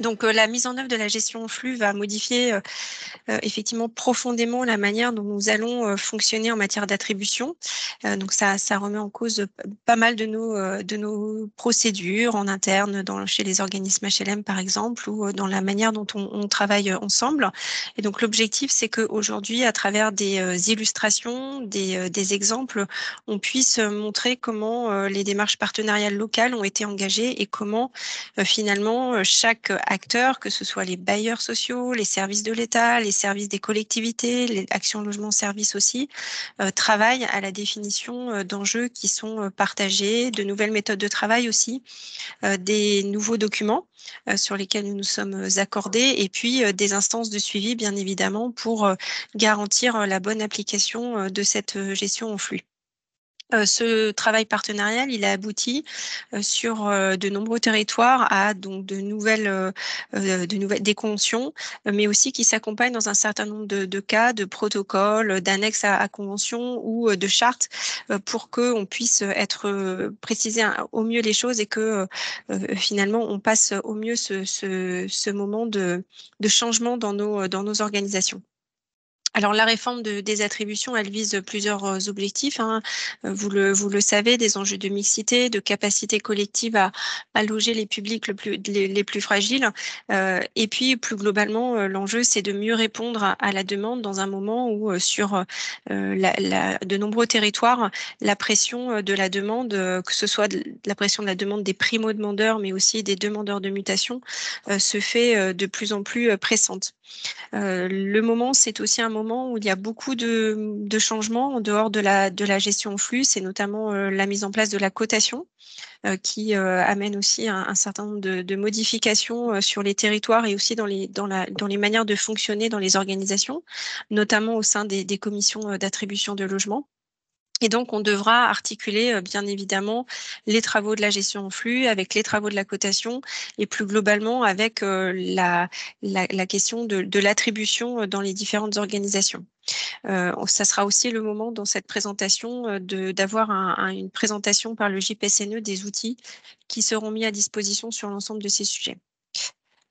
Donc, la mise en œuvre de la gestion en flux va modifier effectivement profondément la manière dont nous allons fonctionner en matière d'attribution. Donc, ça remet en cause pas mal de nos procédures en interne chez les organismes HLM, par exemple, ou dans la manière dont on travaille ensemble. Et donc, l'objectif, c'est qu'aujourd'hui, à travers des illustrations, des exemples, on puisse montrer comment les démarches partenariales locales ont été engagées et comment finalement chaque acteur, que ce soit les bailleurs sociaux, les services de l'État, les services des collectivités, les actions logement services aussi, travaillent à la définition d'enjeux qui sont partagés, de nouvelles méthodes de travail aussi, des nouveaux documents sur lesquels nous nous sommes accordés et puis des instances de suivi, bien évidemment, pour garantir la bonne application de cette gestion en flux. Ce travail partenarial, il a abouti sur de nombreux territoires à donc de nouvelles des conventions, mais aussi qui s'accompagnent dans un certain nombre de cas, de protocoles, d'annexes à conventions ou de chartes pour qu'on puisse préciser au mieux les choses et que finalement on passe au mieux ce moment de changement dans nos organisations. Alors, la réforme des attributions, elle vise plusieurs objectifs, hein. Vous le savez, des enjeux de mixité, de capacité collective à loger les publics les plus fragiles. Et puis, plus globalement, l'enjeu, c'est de mieux répondre à la demande dans un moment où, sur de nombreux territoires, la pression de la demande, que ce soit la pression de la demande des primo-demandeurs, mais aussi des demandeurs de mutation, se fait de plus en plus pressante. Le moment, c'est aussi un moment où il y a beaucoup de changements en dehors de la gestion en flux. C'est notamment la mise en place de la cotation qui amène aussi un certain nombre de modifications sur les territoires et aussi dans les manières de fonctionner dans les organisations, notamment au sein des commissions d'attribution de logement. Et donc, on devra articuler, bien évidemment, les travaux de la gestion en flux avec les travaux de la cotation et plus globalement avec la question de l'attribution dans les différentes organisations. Ça sera aussi le moment dans cette présentation d'avoir une présentation par le JPSNE des outils qui seront mis à disposition sur l'ensemble de ces sujets.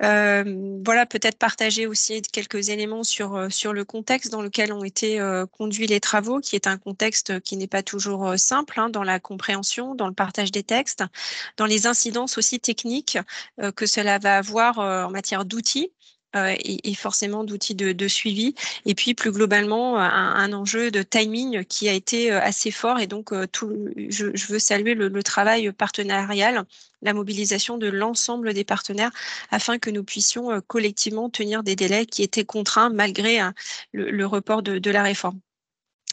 Voilà, peut-être partager aussi quelques éléments sur le contexte dans lequel ont été conduits les travaux, qui est un contexte qui n'est pas toujours simple hein, dans la compréhension, dans le partage des textes, dans les incidences aussi techniques que cela va avoir en matière d'outils. Et forcément d'outils de suivi. Et puis, plus globalement, un enjeu de timing qui a été assez fort. Et donc, je veux saluer le travail partenarial, la mobilisation de l'ensemble des partenaires afin que nous puissions collectivement tenir des délais qui étaient contraints malgré le report de la réforme.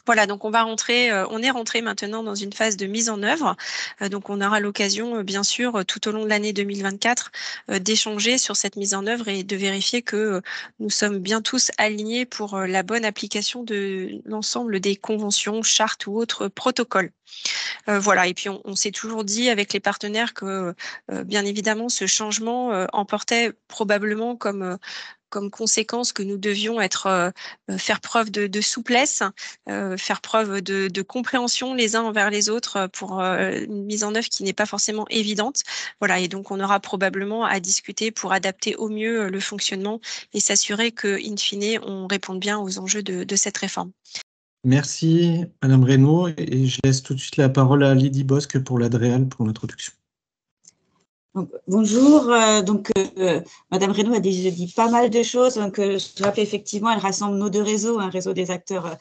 Voilà, donc on est rentré maintenant dans une phase de mise en œuvre. Donc on aura l'occasion, bien sûr, tout au long de l'année 2024, d'échanger sur cette mise en œuvre et de vérifier que nous sommes bien tous alignés pour la bonne application de l'ensemble des conventions, chartes ou autres protocoles. Voilà, et puis on s'est toujours dit avec les partenaires que, bien évidemment, ce changement emportait probablement comme conséquence que nous devions faire preuve de souplesse, faire preuve de compréhension les uns envers les autres pour une mise en œuvre qui n'est pas forcément évidente. Voilà, et donc on aura probablement à discuter pour adapter au mieux le fonctionnement et s'assurer que, in fine, on réponde bien aux enjeux de cette réforme. Merci, Madame Reynaud, et je laisse tout de suite la parole à Lydie Bosque pour l'ADREAL pour l'introduction. Bonjour, Madame Reynaud a déjà dit pas mal de choses. Donc, je rappelle effectivement, elle rassemble nos deux réseaux, un réseau des acteurs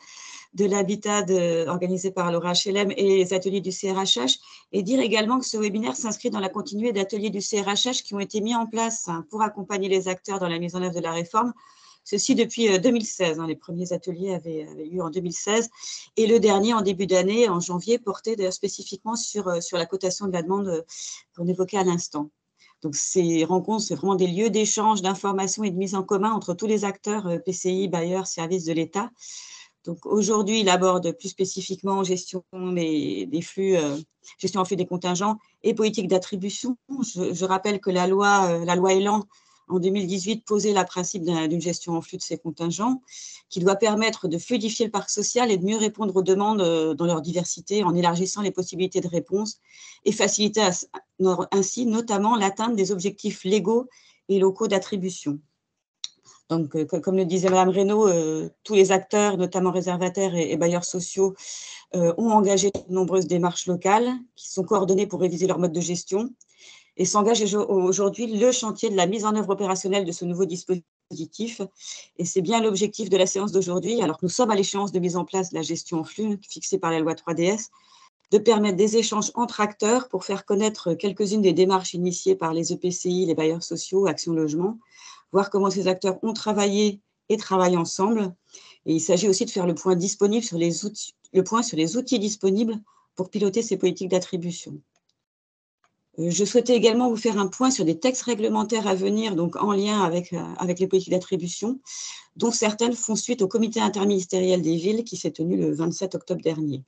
de l'habitat organisé par l'Aura HLM et les ateliers du CRHH, et dire également que ce webinaire s'inscrit dans la continuité d'ateliers du CRHH qui ont été mis en place pour accompagner les acteurs dans la mise en œuvre de la réforme. Ceci depuis 2016. Les premiers ateliers avaient lieu en 2016 et le dernier en début d'année, en janvier, portait d'ailleurs spécifiquement sur la cotation de la demande qu'on évoquait à l'instant. Donc, ces rencontres, c'est vraiment des lieux d'échange, d'information et de mise en commun entre tous les acteurs, PCI, bailleurs, services de l'État. Donc, aujourd'hui, il aborde plus spécifiquement gestion des flux, gestion en flux des contingents et politique d'attribution. Je rappelle que la loi Elan, en 2018, posait le principe d'une gestion en flux de ces contingents qui doit permettre de fluidifier le parc social et de mieux répondre aux demandes dans leur diversité en élargissant les possibilités de réponse et faciliter ainsi notamment l'atteinte des objectifs légaux et locaux d'attribution. Donc, comme le disait Madame Reynaud, tous les acteurs, notamment réservataires et bailleurs sociaux, ont engagé de nombreuses démarches locales qui sont coordonnées pour réviser leur mode de gestion et s'engage aujourd'hui le chantier de la mise en œuvre opérationnelle de ce nouveau dispositif. Et c'est bien l'objectif de la séance d'aujourd'hui, alors que nous sommes à l'échéance de mise en place de la gestion en flux fixée par la loi 3DS, de permettre des échanges entre acteurs pour faire connaître quelques-unes des démarches initiées par les EPCI, les bailleurs sociaux, Action Logement, voir comment ces acteurs ont travaillé et travaillent ensemble. Et il s'agit aussi de faire le point sur les outils disponibles pour piloter ces politiques d'attribution. Je souhaitais également vous faire un point sur des textes réglementaires à venir, donc en lien avec les politiques d'attribution, dont certaines font suite au comité interministériel des villes qui s'est tenu le 27 octobre dernier.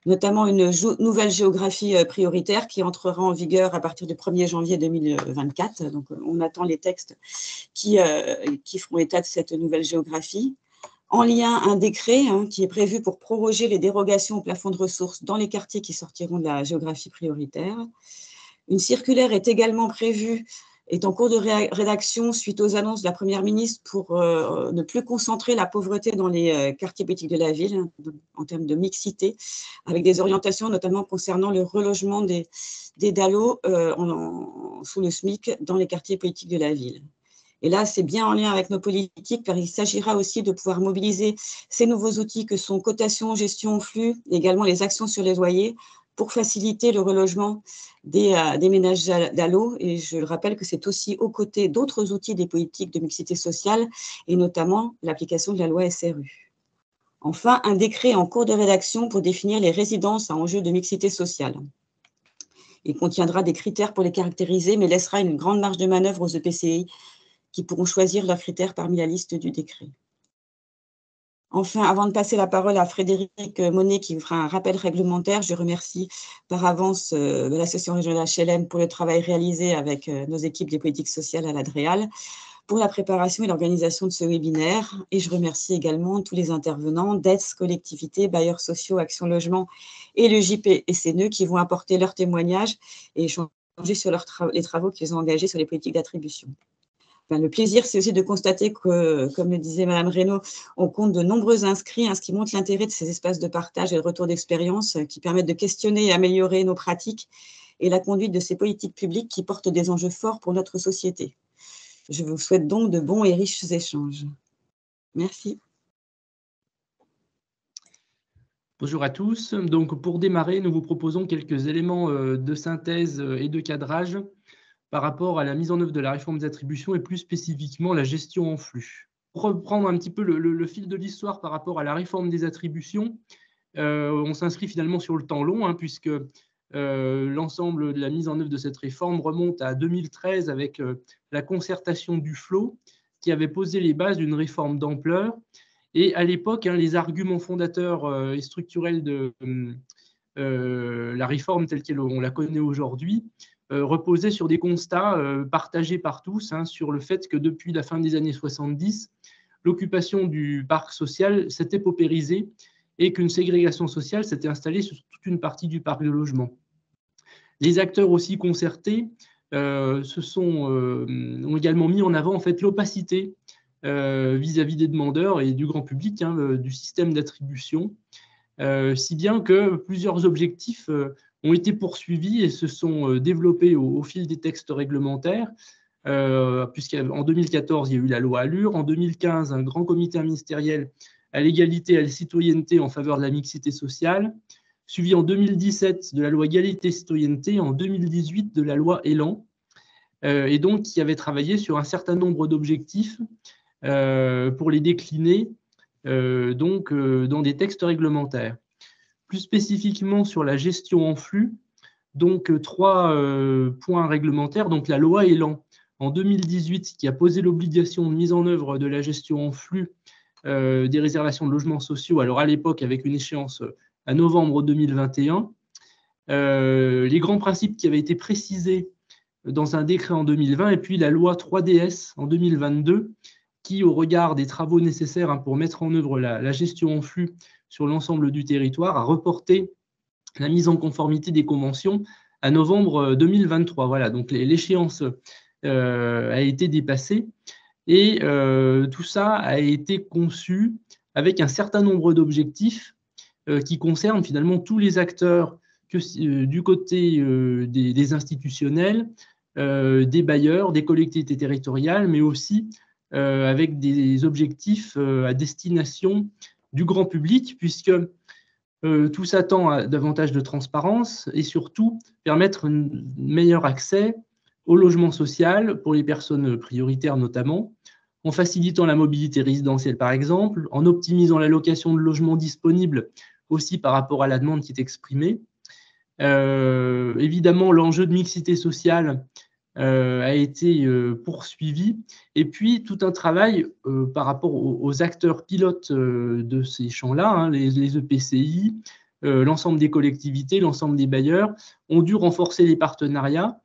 Notamment une nouvelle géographie prioritaire qui entrera en vigueur à partir du 1er janvier 2024. Donc, on attend les textes qui feront état de cette nouvelle géographie. En lien, un décret qui est prévu pour proroger les dérogations au plafond de ressources dans les quartiers qui sortiront de la géographie prioritaire. Une circulaire est également prévue, est en cours de rédaction suite aux annonces de la Première ministre pour ne plus concentrer la pauvreté dans les quartiers politiques de la ville, en termes de mixité, avec des orientations notamment concernant le relogement des DALO sous le SMIC dans les quartiers politiques de la ville. Et là, c'est bien en lien avec nos politiques, car il s'agira aussi de pouvoir mobiliser ces nouveaux outils que sont cotation, gestion, flux, et également les actions sur les loyers, pour faciliter le relogement des ménages DALO. Et je le rappelle que c'est aussi aux côtés d'autres outils des politiques de mixité sociale, et notamment l'application de la loi SRU. Enfin, un décret en cours de rédaction pour définir les résidences à enjeu de mixité sociale. Il contiendra des critères pour les caractériser, mais laissera une grande marge de manœuvre aux EPCI qui pourront choisir leurs critères parmi la liste du décret. Enfin, avant de passer la parole à Frédéric Monet qui vous fera un rappel réglementaire, je remercie par avance l'Association régionale HLM pour le travail réalisé avec nos équipes des politiques sociales à la DREAL pour la préparation et l'organisation de ce webinaire. Et je remercie également tous les intervenants, DETS, collectivités, bailleurs sociaux, Action Logement et le JPSNE qui vont apporter leurs témoignages et échanger sur les travaux qu'ils ont engagés sur les politiques d'attribution. Enfin, le plaisir, c'est aussi de constater que, comme le disait Madame Reynaud, on compte de nombreux inscrits, ce qui montre l'intérêt de ces espaces de partage et de retour d'expérience qui permettent de questionner et améliorer nos pratiques et la conduite de ces politiques publiques qui portent des enjeux forts pour notre société. Je vous souhaite donc de bons et riches échanges. Merci. Bonjour à tous. Donc, pour démarrer, nous vous proposons quelques éléments de synthèse et de cadrage par rapport à la mise en œuvre de la réforme des attributions et plus spécifiquement la gestion en flux. Pour reprendre un petit peu le fil de l'histoire par rapport à la réforme des attributions, on s'inscrit finalement sur le temps long, puisque l'ensemble de la mise en œuvre de cette réforme remonte à 2013 avec la concertation du FLO qui avait posé les bases d'une réforme d'ampleur. Et à l'époque, les arguments fondateurs et structurels de la réforme telle qu'on la connaît aujourd'hui reposait sur des constats partagés par tous sur le fait que depuis la fin des années 70, l'occupation du parc social s'était paupérisée et qu'une ségrégation sociale s'était installée sur toute une partie du parc de logement. Les acteurs aussi concertés ont également mis en avant en fait, l'opacité vis-à-vis des demandeurs et du grand public du système d'attribution, si bien que plusieurs objectifs ont été poursuivis et se sont développés au fil des textes réglementaires, puisqu'en 2014, il y a eu la loi Allure, en 2015, un grand comité interministériel à l'égalité et à la citoyenneté en faveur de la mixité sociale, suivi en 2017 de la loi Égalité et Citoyenneté, en 2018 de la loi Élan, et donc qui avait travaillé sur un certain nombre d'objectifs pour les décliner dans des textes réglementaires. Plus spécifiquement sur la gestion en flux, donc 3 points réglementaires. Donc la loi Élan en 2018 qui a posé l'obligation de mise en œuvre de la gestion en flux des réservations de logements sociaux, alors à l'époque avec une échéance à novembre 2021. Les grands principes qui avaient été précisés dans un décret en 2020 et puis la loi 3DS en 2022 qui, au regard des travaux nécessaires pour mettre en œuvre la gestion en flux sur l'ensemble du territoire, a reporté la mise en conformité des conventions à novembre 2023. Voilà, donc l'échéance a été dépassée. Et tout ça a été conçu avec un certain nombre d'objectifs qui concernent finalement tous les acteurs du côté des institutionnels, des bailleurs, des collectivités territoriales, mais aussi avec des objectifs à destination du grand public, puisque tout ça tend à davantage de transparence et surtout permettre un meilleur accès au logement social pour les personnes prioritaires notamment, en facilitant la mobilité résidentielle par exemple, en optimisant l'allocation de logements disponibles aussi par rapport à la demande qui est exprimée. Évidemment, l'enjeu de mixité sociale a été poursuivi, et puis tout un travail par rapport aux acteurs pilotes de ces champs-là, hein, les EPCI, l'ensemble des collectivités, l'ensemble des bailleurs, ont dû renforcer les partenariats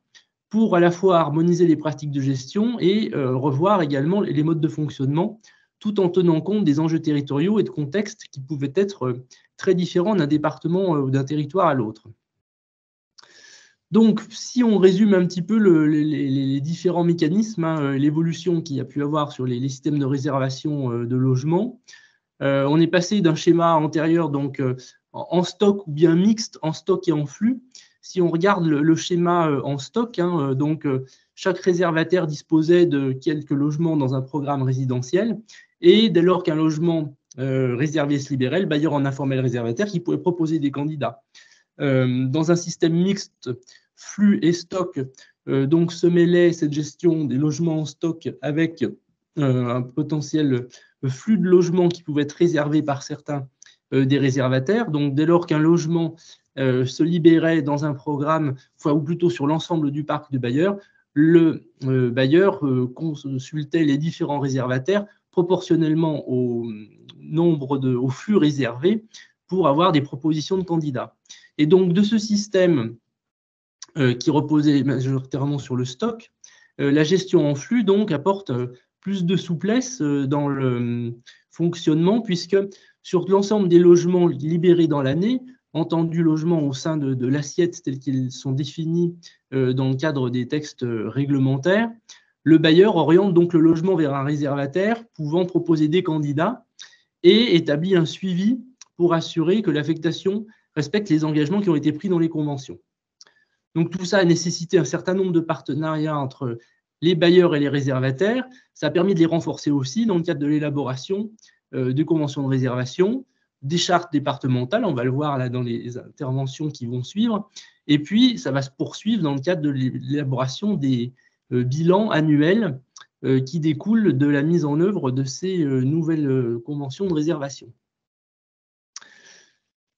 pour à la fois harmoniser les pratiques de gestion et revoir également les modes de fonctionnement, tout en tenant compte des enjeux territoriaux et de contextes qui pouvaient être très différents d'un département ou d'un territoire à l'autre. Donc, si on résume un petit peu les différents mécanismes, hein, l'évolution qu'il y a pu avoir sur les systèmes de réservation de logement, on est passé d'un schéma antérieur donc, en stock ou bien mixte, en stock et en flux. Si on regarde le schéma en stock, hein, donc chaque réservataire disposait de quelques logements dans un programme résidentiel, et dès lors qu'un logement réservé se libérait, le bailleur en informait le réservataire qui pouvait proposer des candidats. Dans un système mixte, flux et stock, donc se mêlait cette gestion des logements en stock avec un potentiel flux de logements qui pouvait être réservé par certains des réservataires. Donc dès lors qu'un logement se libérait dans un programme, ou plutôt sur l'ensemble du parc de bailleurs, le bailleur consultait les différents réservataires proportionnellement au au flux réservé pour avoir des propositions de candidats. Et donc, de ce système qui reposait majoritairement sur le stock, la gestion en flux donc apporte plus de souplesse dans le fonctionnement, puisque sur l'ensemble des logements libérés dans l'année, entendu logement au sein de l'assiette tels qu'ils sont définis dans le cadre des textes réglementaires, le bailleur oriente donc le logement vers un réservataire pouvant proposer des candidats et établit un suivi pour assurer que l'affectation respecte les engagements qui ont été pris dans les conventions. Donc tout ça a nécessité un certain nombre de partenariats entre les bailleurs et les réservataires. Ça a permis de les renforcer aussi dans le cadre de l'élaboration des conventions de réservation, des chartes départementales, on va le voir là dans les interventions qui vont suivre, et puis ça va se poursuivre dans le cadre de l'élaboration des bilans annuels qui découlent de la mise en œuvre de ces nouvelles conventions de réservation.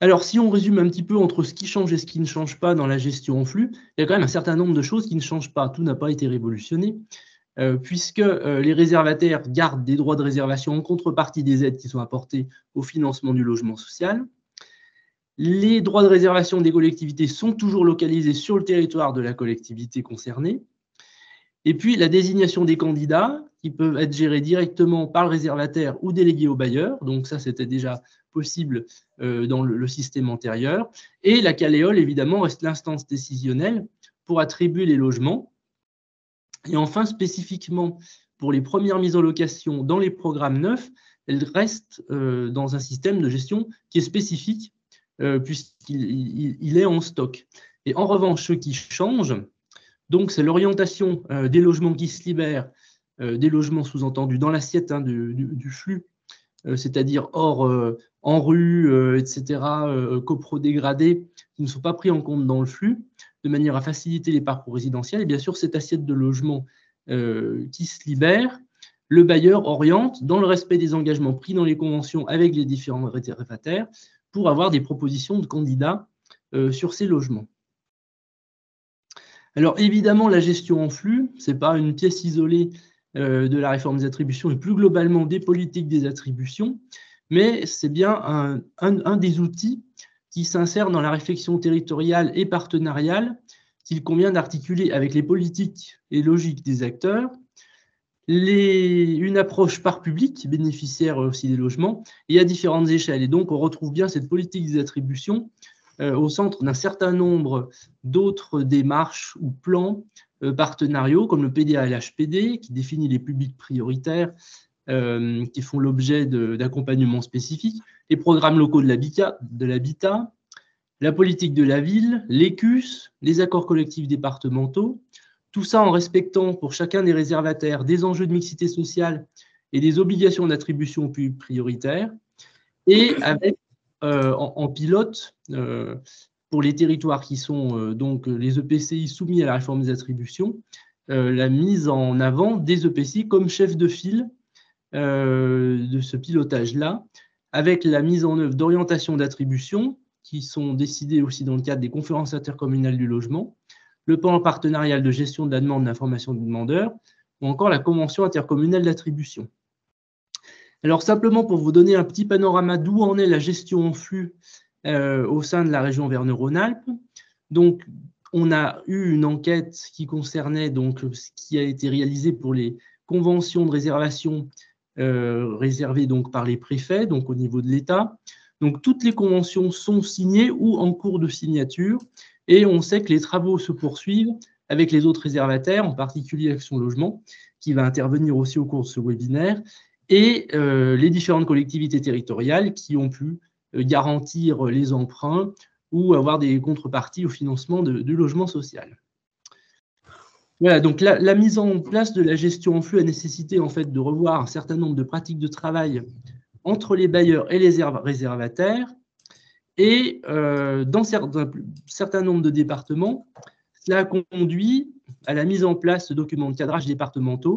Alors, si on résume un petit peu entre ce qui change et ce qui ne change pas dans la gestion en flux, il y a quand même un certain nombre de choses qui ne changent pas. Tout n'a pas été révolutionné, puisque les réservataires gardent des droits de réservation en contrepartie des aides qui sont apportées au financement du logement social. Les droits de réservation des collectivités sont toujours localisés sur le territoire de la collectivité concernée. Et puis, la désignation des candidats, qui peuvent être gérés directement par le réservataire ou délégués au bailleur. Donc ça, c'était déjà possible dans le système antérieur. Et la Caleol, évidemment, reste l'instance décisionnelle pour attribuer les logements. Et enfin, spécifiquement pour les premières mises en location dans les programmes neufs, elle reste dans un système de gestion qui est spécifique puisqu'il est en stock. Et en revanche, ce qui change, donc, c'est l'orientation des logements qui se libèrent, des logements sous-entendus dans l'assiette du flux, c'est-à-dire hors en rue, etc., coprodégradés, qui ne sont pas pris en compte dans le flux, de manière à faciliter les parcours résidentiels. Et bien sûr, cette assiette de logements qui se libère, le bailleur oriente dans le respect des engagements pris dans les conventions avec les différents réservataires pour avoir des propositions de candidats sur ces logements. Alors évidemment, la gestion en flux, ce n'est pas une pièce isolée de la réforme des attributions et plus globalement des politiques des attributions, mais c'est bien un des outils qui s'insère dans la réflexion territoriale et partenariale qu'il convient d'articuler avec les politiques et logiques des acteurs, une approche par public, bénéficiaire aussi des logements, et à différentes échelles. Et donc, on retrouve bien cette politique des attributions au centre d'un certain nombre d'autres démarches ou plans partenariaux comme le PDALHPD, qui définit les publics prioritaires qui font l'objet d'accompagnement spécifique, les programmes locaux de l'habitat, la politique de la ville, l'ECUS, les accords collectifs départementaux, tout ça en respectant pour chacun des réservataires des enjeux de mixité sociale et des obligations d'attribution prioritaires, et avec en pilote pour les territoires qui sont donc les EPCI soumis à la réforme des attributions, la mise en avant des EPCI comme chef de file de ce pilotage-là, avec la mise en œuvre d'orientations d'attribution qui sont décidées aussi dans le cadre des conférences intercommunales du logement, le plan partenarial de gestion de la demande d'information des demandeurs, ou encore la convention intercommunale d'attribution. Alors simplement pour vous donner un petit panorama d'où en est la gestion en flux au sein de la région Auvergne-Rhône-Alpes. Donc on a eu une enquête qui concernait donc ce qui a été réalisé pour les conventions de réservation réservées donc par les préfets, donc au niveau de l'État. Donc toutes les conventions sont signées ou en cours de signature, et on sait que les travaux se poursuivent avec les autres réservataires, en particulier Action Logement, qui va intervenir aussi au cours de ce webinaire, et les différentes collectivités territoriales qui ont pu garantir les emprunts ou avoir des contreparties au financement du logement social. Voilà, donc la mise en place de la gestion en flux a nécessité en fait de revoir un certain nombre de pratiques de travail entre les bailleurs et les réservataires, et dans un certain nombre de départements, cela a conduit à la mise en place de documents de cadrage départementaux